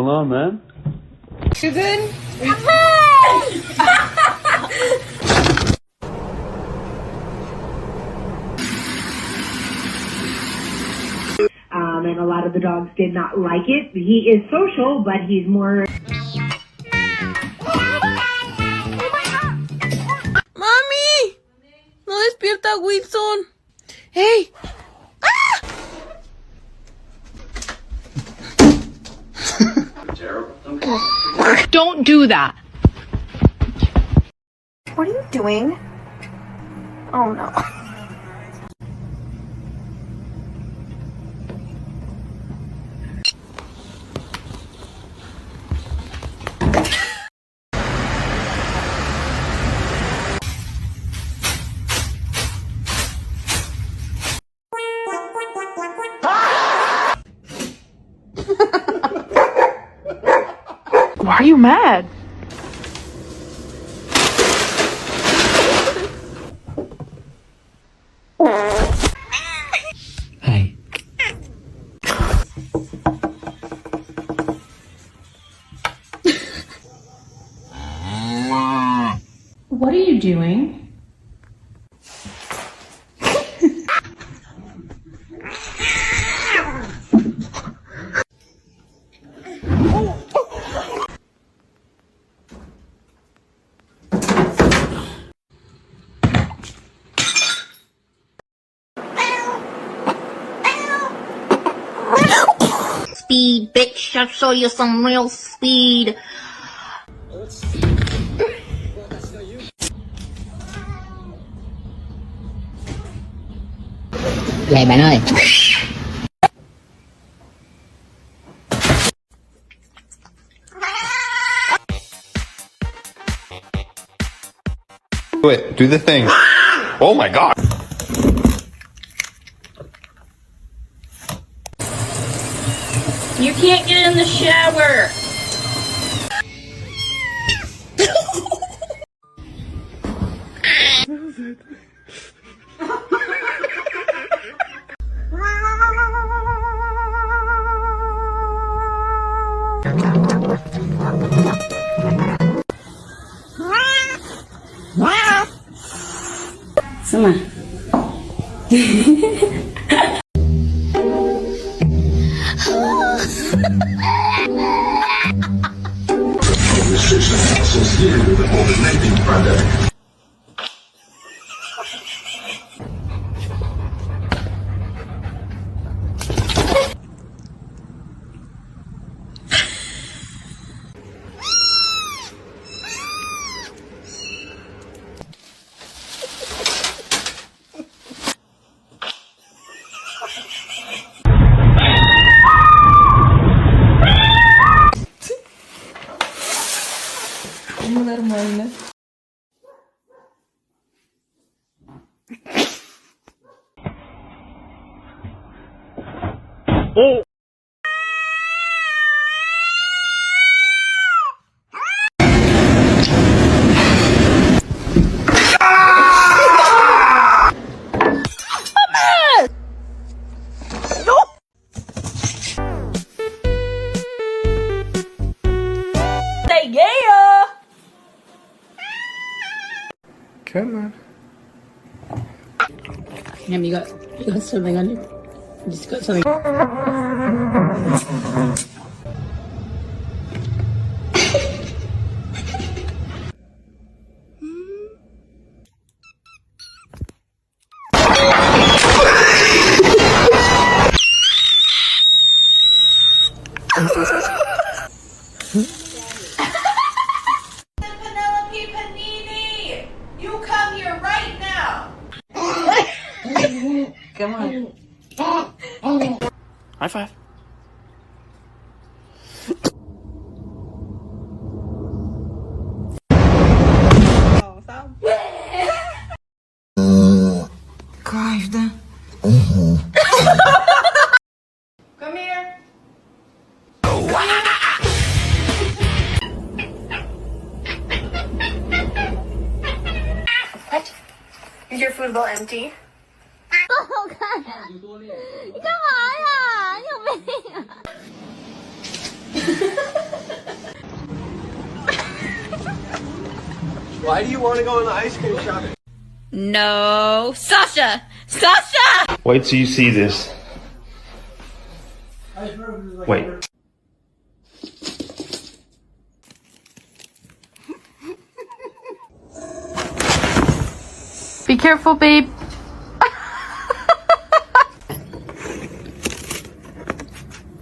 going on, man? You good? And a lot of the dogs did not like it. He is social, but he's more... ¡Mami! No despierta, Wilson. ¡Hey! ¡Ah! Don't do that. What are you doing? Oh no. Why are you mad? Hey. What are you doing? Speed, bitch. I'll show you some real speed. Vậy bạn ơi. Do it. Do the thing. Oh my god. You can't get in the shower. Sama. Restrictions associated with the COVID-19 pandemic. Нормально. Oh. Come on. You got something on you. You just got something. Come on. High five. Кайф, да? Come here. What? Is your food bowl empty? Oh, God. 你干嘛呀？你有病啊！ Why do you want to go on the ice cream shopping? No. Sasha! Sasha! Wait till you see this. Wait. Be careful, babe.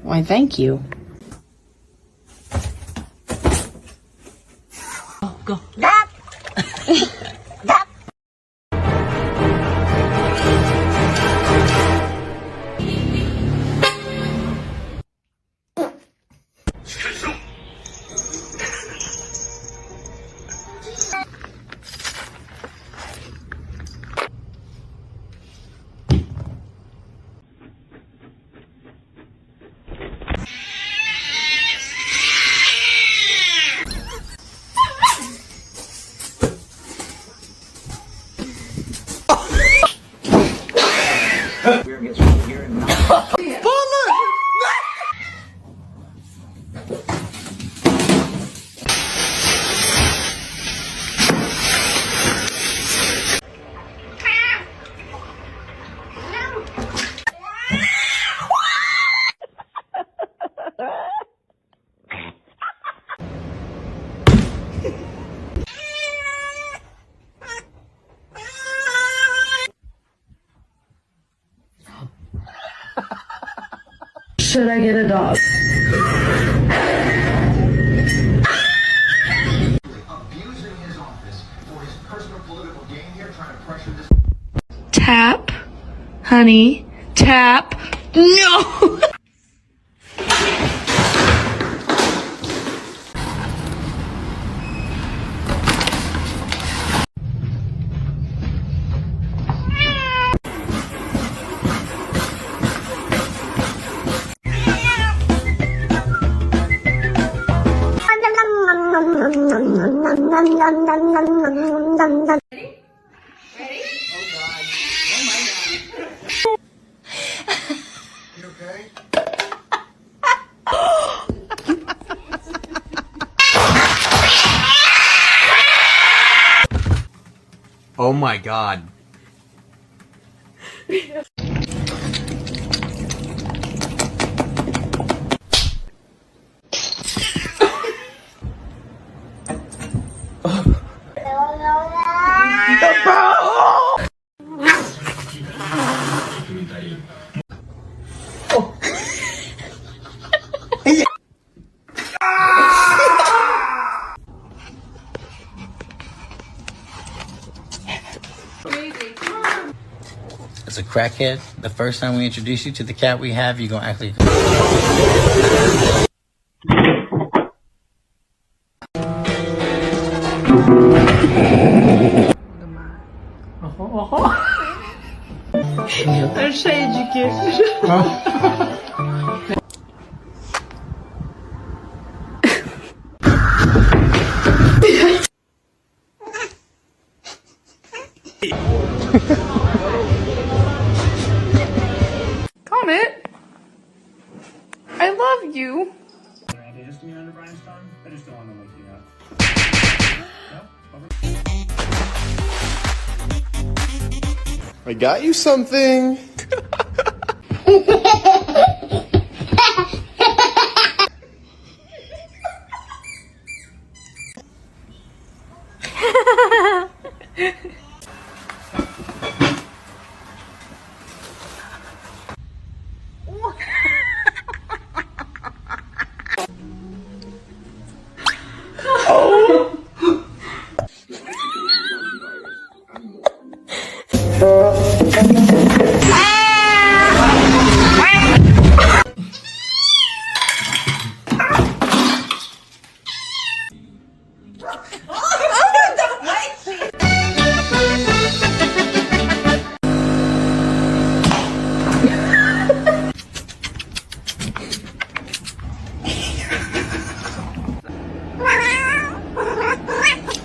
Why, thank you. Go. Should I get a dog? Abusing his office for his personal political gain here, trying to pressure this. Tap. Honey. Tap. No! Oh my god. As a crackhead, the first time we introduce you to the cat we have, you're gonna actually. É cheio de queijo. Comet, I love you. I got you something.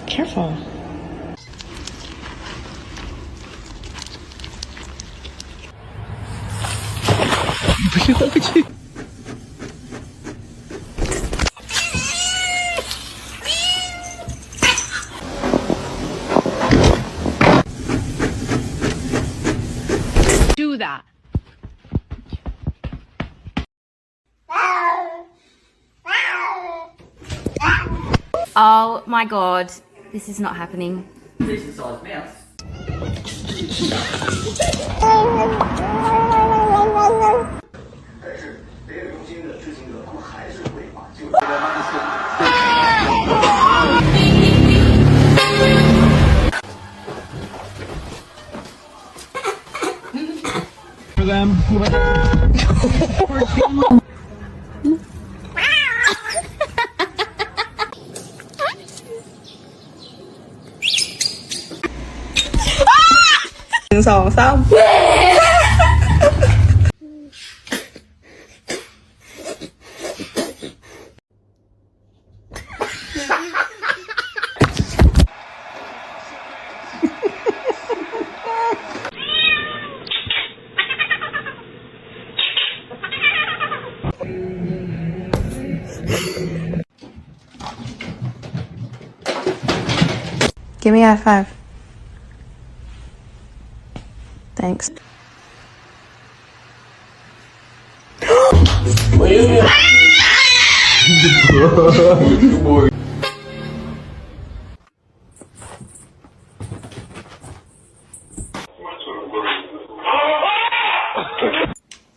Careful. that. Oh my god, this is not happening. Decent-sized mouse. For them. Give me a high five. Thanks.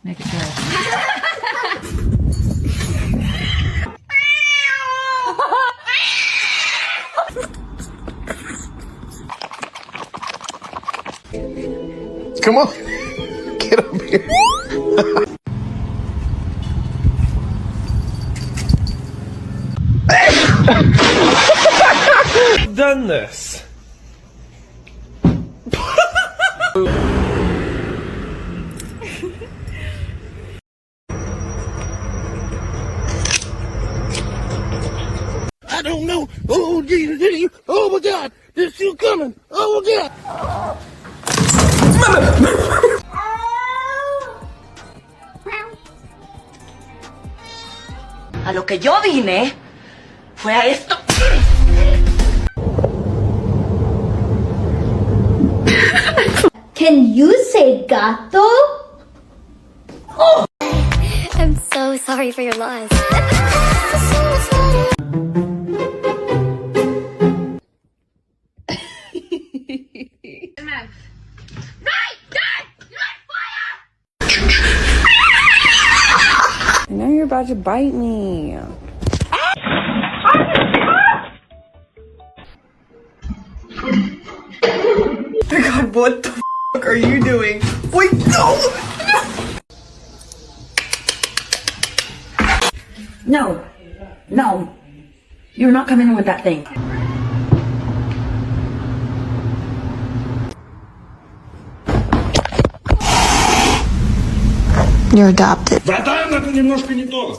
Make it good. Come on. Get up here. I've done this. I don't know. Oh, Jesus. Oh, my God. There's you coming. Oh, my God. A lo que yo vine fue a esto. Can you say gato? Oh. I'm so sorry for your loss. I know you're about to bite me. God, what the fuck are you doing? Wait, no! No. No. You're not coming in with that thing. You're adopted. Да, это немножко не то.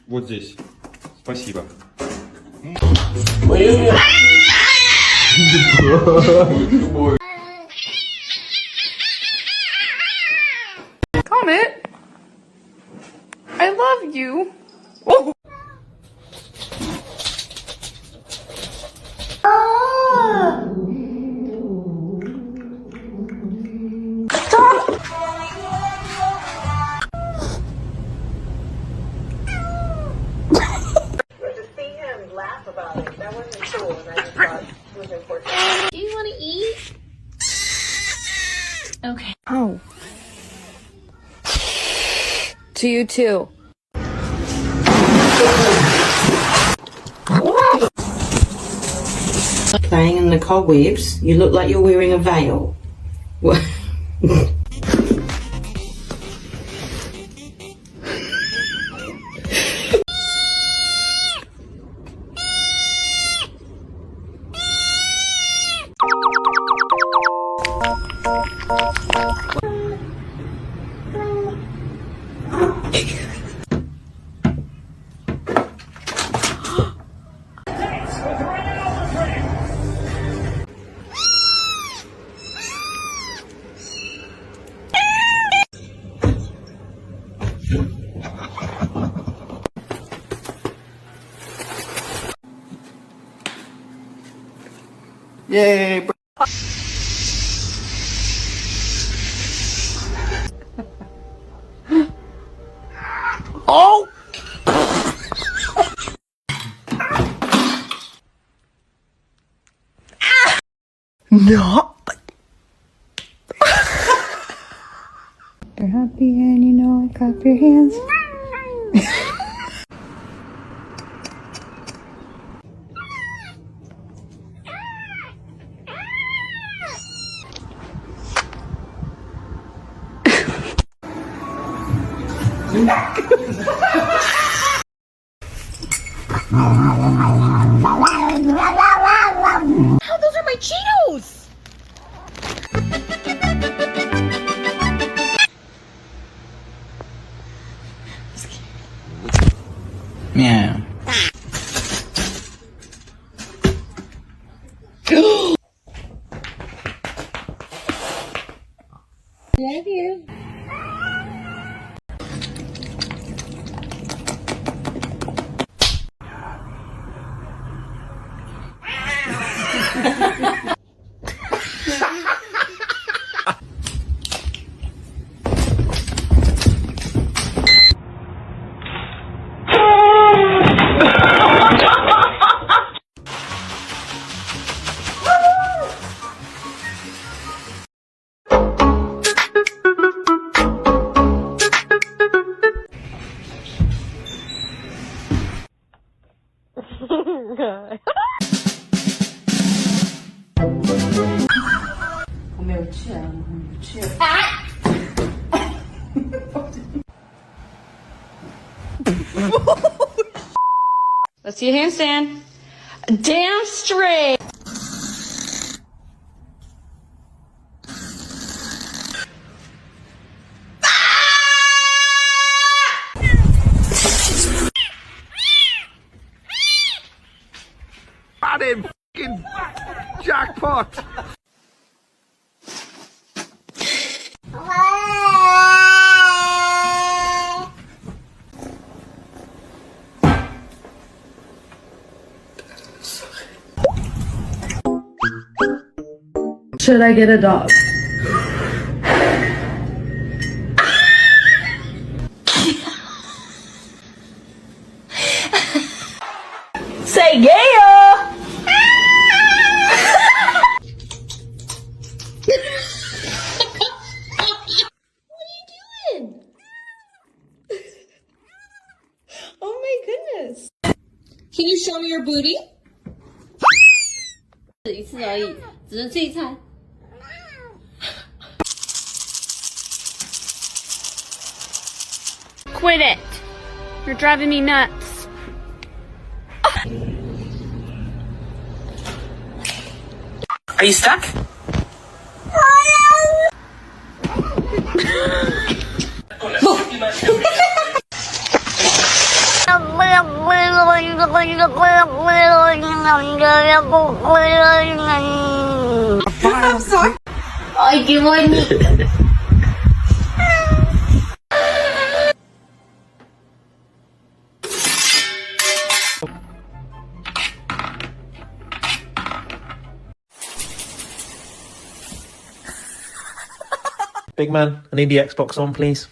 Вот здесь. Спасибо. Comet, I love you. Oh. Do you want to eat? Okay. Oh. To you too. Playing in the cobwebs, you look like you're wearing a veil. What? Yay. No. You're happy and you know I clap your hands. Oh, those are my Cheetos! Meow. Love you. Let's see a handstand. Damn straight. Got him! F***ing jackpot! Should I get a dog? Say yeah! Oh my goodness. Can you show me your booty? 一次而已，只能吃一餐。Quit it. You're driving me nuts. Are you stuck? I'm sorry. Ay, qué bonito. Big man, I need the Xbox on, please.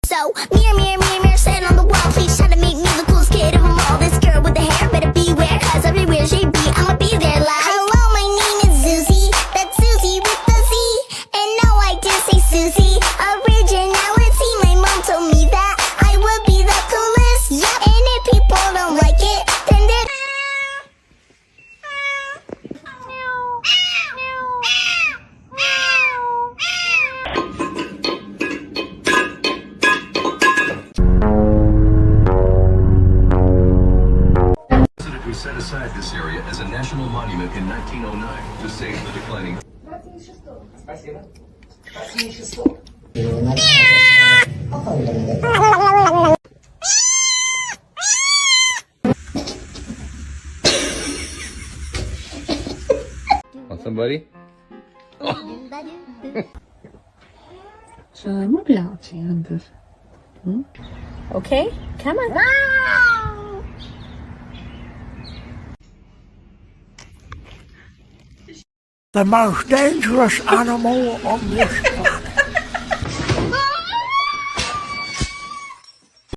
So, mirror, stand on the wall. Please try to make me the coolest kid of them all. This girl with the hair better beware, cause everywhere she be, I'ma be there like. Hello, my name is Susie. That's Susie with the Z. And no, I did say Susie. Originality, my mom told me that I would be the coolest. Yep. And if people don't like it, then they're. We set aside this area as a national monument in 1909 to save the declining. Want somebody? Okay, come on. The most dangerous animal on this planet.